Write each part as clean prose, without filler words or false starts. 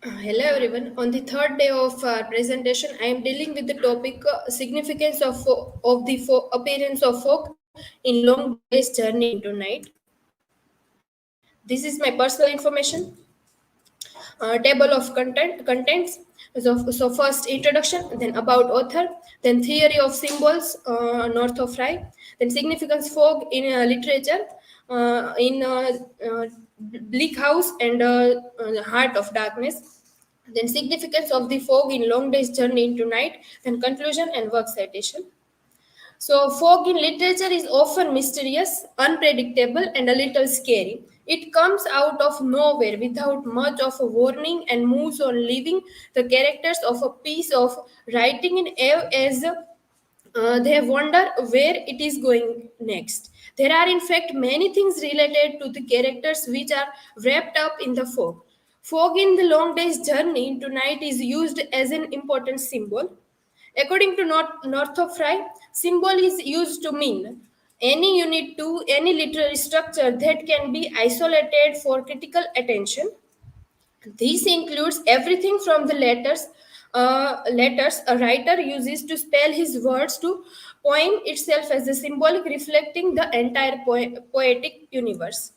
Hello everyone. On the third day of our presentation, I am dealing with the topic significance of the appearance of fog in long days journey into night. This is my personal information. Table of contents. So first introduction, then about author, then theory of symbols, north of Fry, then significance fog in literature, in Bleak House and Heart of Darkness, then significance of the fog in long days journey into night, then conclusion and work citation. So, fog in literature is often mysterious, unpredictable, and a little scary. It comes out of nowhere without much of a warning and moves on, leaving the characters of a piece of writing in awe as they wonder where it is going next. There are, in fact, many things related to the characters which are wrapped up in the fog. Fog in the long day's journey into night is used as an important symbol. According to Northrop Frye, symbol is used to mean any unit to any literary structure that can be isolated for critical attention. This includes everything from the letters a writer uses to spell his words to poem itself as a symbolic reflecting the entire poetic universe.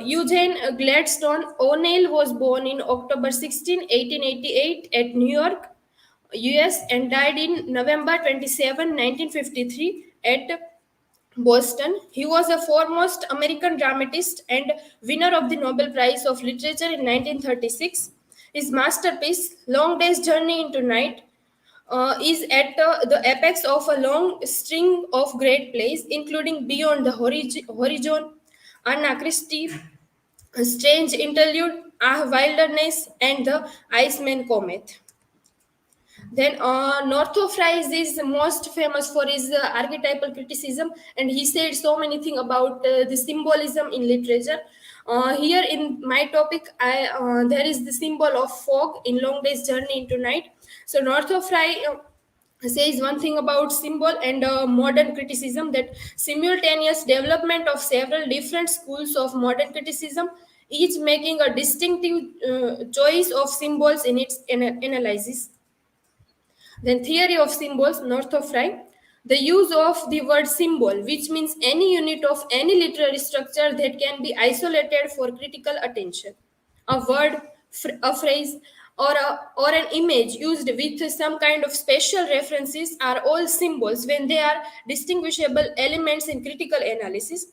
Eugene Gladstone O'Neill was born in October 16, 1888 at New York, US and died in November 27, 1953 at Boston. He was a foremost American dramatist and winner of the Nobel Prize of Literature in 1936. His masterpiece, Long Day's Journey into Night, is at the apex of a long string of great plays, including Beyond the Horizon, Anna Christie, A Strange Interlude, Ah Wilderness, and The Iceman Comet. Then Northrop Frye is most famous for his archetypal criticism, and he said so many things about the symbolism in literature. Here in my topic, there is the symbol of fog in Long Day's Journey into Night. So Northrop Frye says one thing about symbol and modern criticism, that simultaneous development of several different schools of modern criticism, each making a distinctive choice of symbols in its analysis. Then theory of symbols, North of Fry. The use of the word symbol, which means any unit of any literary structure that can be isolated for critical attention. A word, a phrase, or an image used with some kind of special references are all symbols when they are distinguishable elements in critical analysis.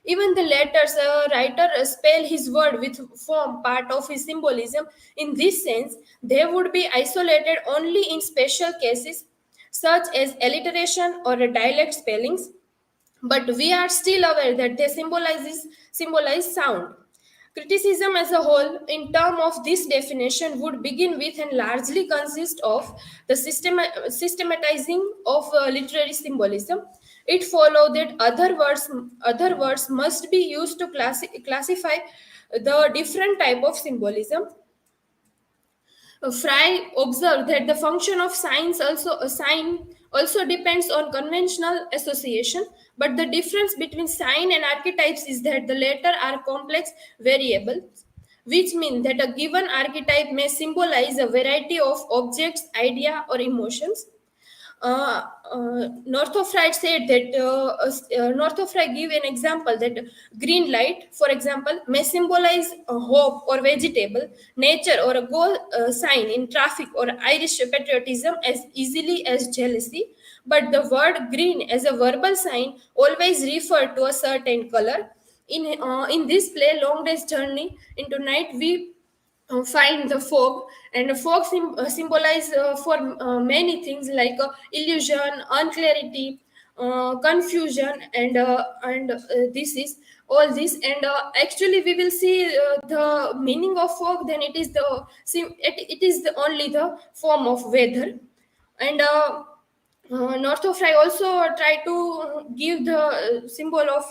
Even the letters a writer spell his word with form part of his symbolism. In this sense, they would be isolated only in special cases such as alliteration or dialect spellings, but we are still aware that they symbolize sound. Criticism as a whole, in terms of this definition, would begin with and largely consist of the systematizing of literary symbolism. It followed that other words must be used to classify the different type of symbolism. Fry observed that the function of signs also a sign also depends on conventional association, but the difference between sign and archetypes is that the latter are complex variables, which mean that a given archetype may symbolize a variety of objects, idea, or emotions. Northrop said that Northrop gave an example that green light, for example, may symbolize a hope or vegetable, nature or a goal sign in traffic or Irish patriotism as easily as jealousy. But the word green as a verbal sign always referred to a certain color. In this play, Long Day's Journey into Night, we find the fog, and the fog symbolize for many things like illusion, unclarity, confusion, and this is all this. And actually we will see the meaning of fog, then it is the only the form of weather. And Northrop also try to give the symbol of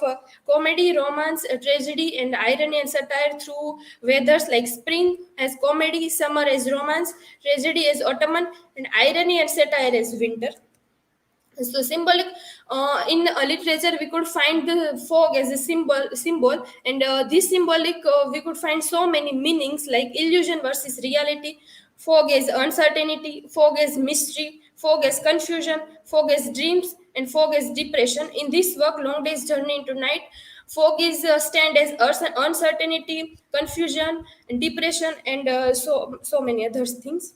comedy, romance, tragedy, and irony and satire through weathers like spring as comedy, summer as romance, tragedy as autumn, and irony and satire as winter. So symbolic, in literature we could find the fog as a symbol, and this symbolic, we could find so many meanings like illusion versus reality, fog as uncertainty, fog as mystery, fog as confusion, fog as dreams, and fog as depression. In this work, Long Day's Journey into Night, fog is stand as uncertainty, confusion, and depression, and so many other things.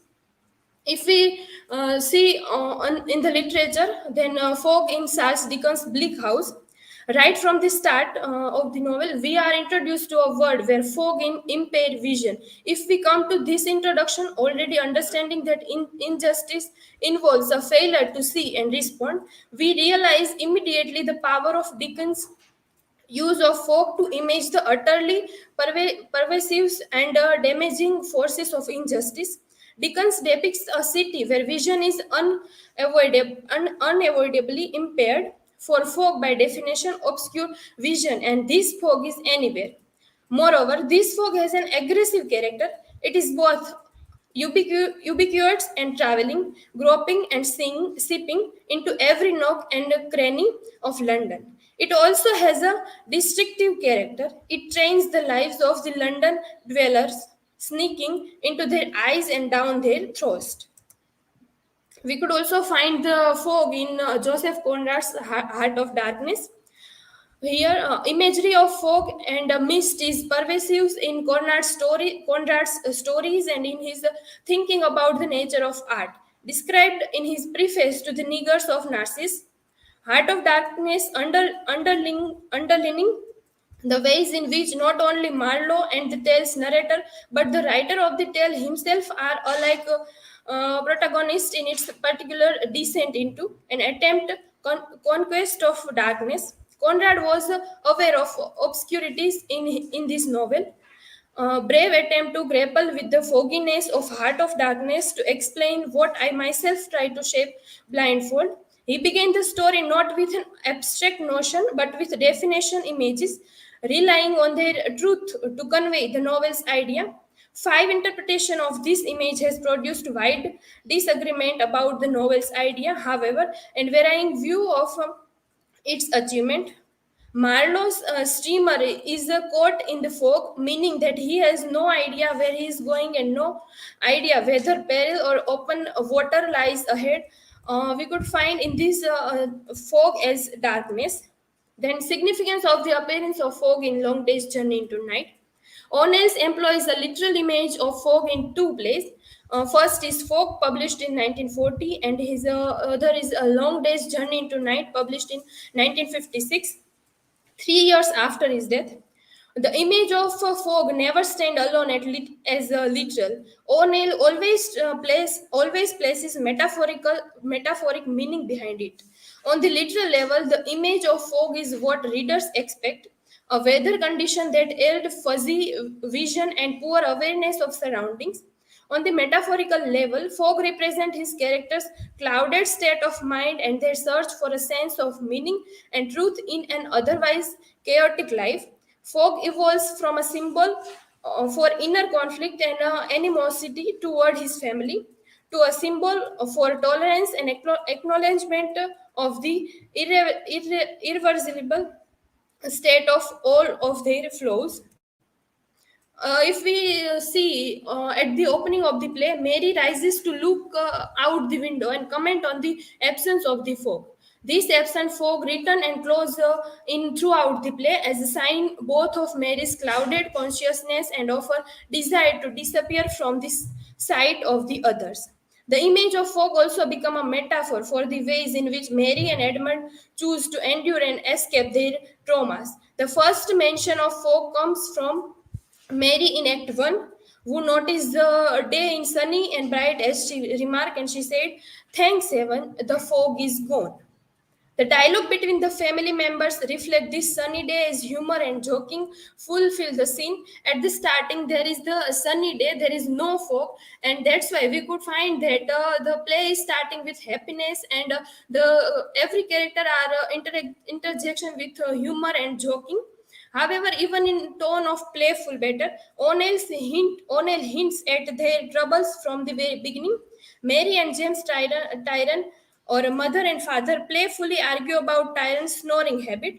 If we see in the literature, then fog in Charles Dickens' Bleak House. Right from the start of the novel, we are introduced to a world where fog in impaired vision. If we come to this introduction already understanding that injustice involves a failure to see and respond, we realize immediately the power of Dickens' use of folk to image the utterly pervasive and damaging forces of injustice. Dickens depicts a city where vision is unavoidably impaired. For folk, by definition, obscure vision, and this fog is anywhere. Moreover, this fog has an aggressive character. It is both ubiquitous and traveling, groping and seeping into every nook and cranny of London. It also has a distinctive character. It trains the lives of the London dwellers, sneaking into their eyes and down their throats. We could also find the fog in Joseph Conrad's Heart of Darkness. Here, imagery of fog and mist is pervasive in Conrad's stories and in his thinking about the nature of art. Described in his preface to the Niggers of Narcissus, Heart of Darkness underlining the ways in which not only Marlowe and the tale's narrator, but the writer of the tale himself are alike protagonists in its particular descent into an attempt conquest of darkness. Conrad was aware of obscurities in this novel, brave attempt to grapple with the fogginess of Heart of Darkness to explain what I myself tried to shape blindfold. He began the story not with an abstract notion but with definition images, relying on their truth to convey the novel's idea. Five interpretation of this image has produced wide disagreement about the novel's idea, however, and varying view of its achievement. Marlowe's steamer is caught in the fog, meaning that he has no idea where he is going and no idea whether peril or open water lies ahead. We could find in this fog as darkness. Then significance of the appearance of fog in Long Day's Journey into Night. O'Neill's employs a literal image of fog in two places. First is Fog, published in 1940, and his other is A Long Day's Journey into Night, published in 1956, 3 years after his death. The image of fog never stand alone as a literal. O'Neill always places metaphoric meaning behind it. On the literal level, the image of fog is what readers expect, a weather condition that yield fuzzy vision and poor awareness of surroundings. On the metaphorical level, fog represent his characters' clouded state of mind and their search for a sense of meaning and truth in an otherwise chaotic life. Fog evolves from a symbol for inner conflict and animosity toward his family to a symbol for tolerance and acknowledgement of the irreversible state of all of their flaws. If we see at the opening of the play, Mary rises to look out the window and comment on the absence of the fog. This absent fog return and close in throughout the play as a sign both of Mary's clouded consciousness and of her desire to disappear from this sight of the others. The image of fog also become a metaphor for the ways in which Mary and Edmund choose to endure and escape their traumas. The first mention of fog comes from Mary in Act 1, who noticed the day in sunny and bright as she remarked, and she said, "Thanks heaven, the fog is gone." The dialogue between the family members reflect this sunny day as humor and joking fulfill the scene. At the starting, there is the sunny day, there is no fog, and that's why we could find that the play is starting with happiness, and the every character are interjection with humor and joking. However, even in tone of playful banter, O'Neill hints at their troubles from the very beginning. Mary and James Tyron or a mother and father playfully argue about tyrant's snoring habit,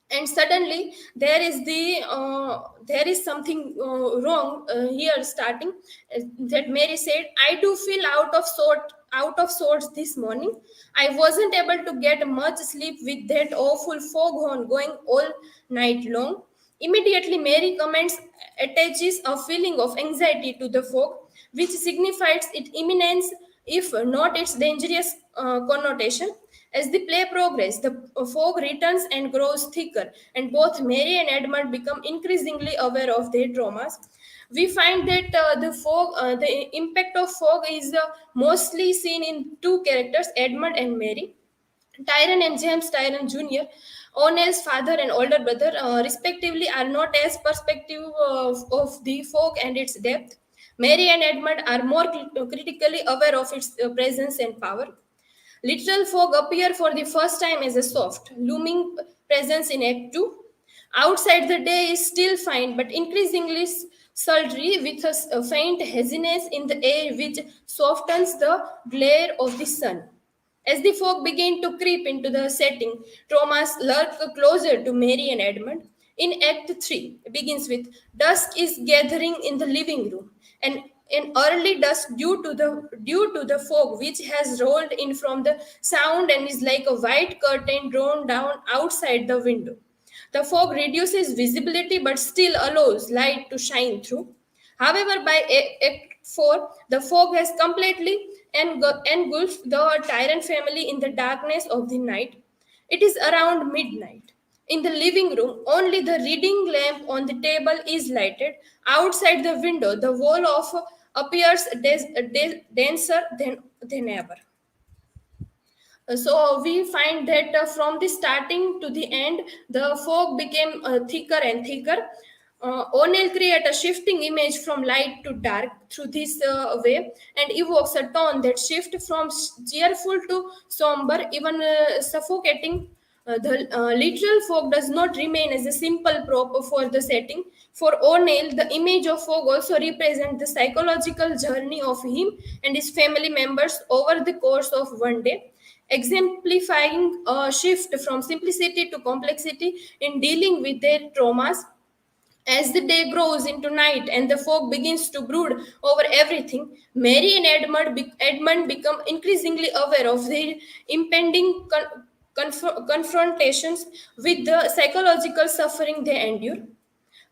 and suddenly there is something wrong here starting. That Mary said, I do feel out of sorts this morning. I wasn't able to get much sleep with that awful foghorn going all night long. Immediately Mary comments attaches a feeling of anxiety to the fog, which signifies its imminence, if not its dangerous connotation. As the play progresses, the fog returns and grows thicker, and both Mary and Edmund become increasingly aware of their traumas. We find that the impact of fog is mostly seen in two characters, Edmund and Mary. Tyrone and James Tyrone Jr., O'Neill's father and older brother, respectively, are not as perspective of the fog and its depth. Mary and Edmund are more critically aware of its presence and power. Literal fog appear for the first time as a soft, looming presence in Act 2. Outside, the day is still fine but increasingly sultry, with a faint haziness in the air which softens the glare of the sun. As the fog began to creep into the setting, Thomas lurked closer to Mary and Edmund. In Act 3, it begins with dusk is gathering in the living room, and an early dusk due to the fog which has rolled in from the sound and is like a white curtain drawn down outside the window. The fog reduces visibility but still allows light to shine through. However, by Act 4, the fog has completely engulfed the Tyrant family in the darkness of the night. It is around midnight. In the living room, only the reading lamp on the table is lighted. Outside the window, the wall of appears denser than ever. So we find that from the starting to the end, the fog became thicker and thicker. O'Neill create a shifting image from light to dark through this way, and evokes a tone that shifts from cheerful to somber, even suffocating. The literal fog does not remain as a simple prop for the setting. For O'Neill, the image of fog also represents the psychological journey of him and his family members over the course of one day, exemplifying a shift from simplicity to complexity in dealing with their traumas. As the day grows into night and the fog begins to brood over everything, Mary and Edmund become increasingly aware of their impending confrontations with the psychological suffering they endure.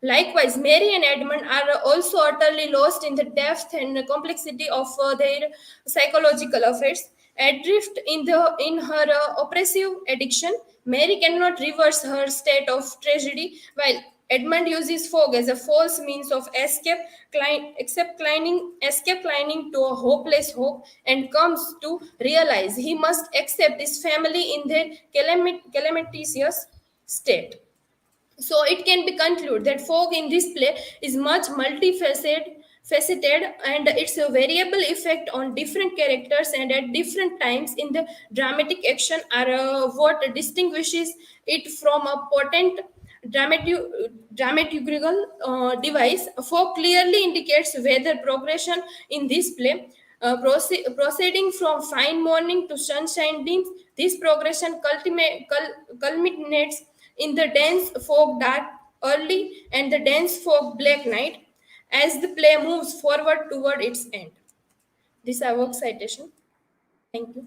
Likewise, Mary and Edmund are also utterly lost in the depth and complexity of their psychological affairs. Adrift in her oppressive addiction, Mary cannot reverse her state of tragedy, while Edmund uses fog as a false means of escape, climbing to a hopeless hope, and comes to realize he must accept his family in their calamitous state. So it can be concluded that fog in this play is much faceted, and its a variable effect on different characters and at different times in the dramatic action are what distinguishes it from a potent dramaturgical device. Fog clearly indicates whether progression in this play, proceeding from fine morning to sunshine beams. This progression culminates in the dense fog dark early and the dense fog black night as the play moves forward toward its end. This is our work citation. Thank you.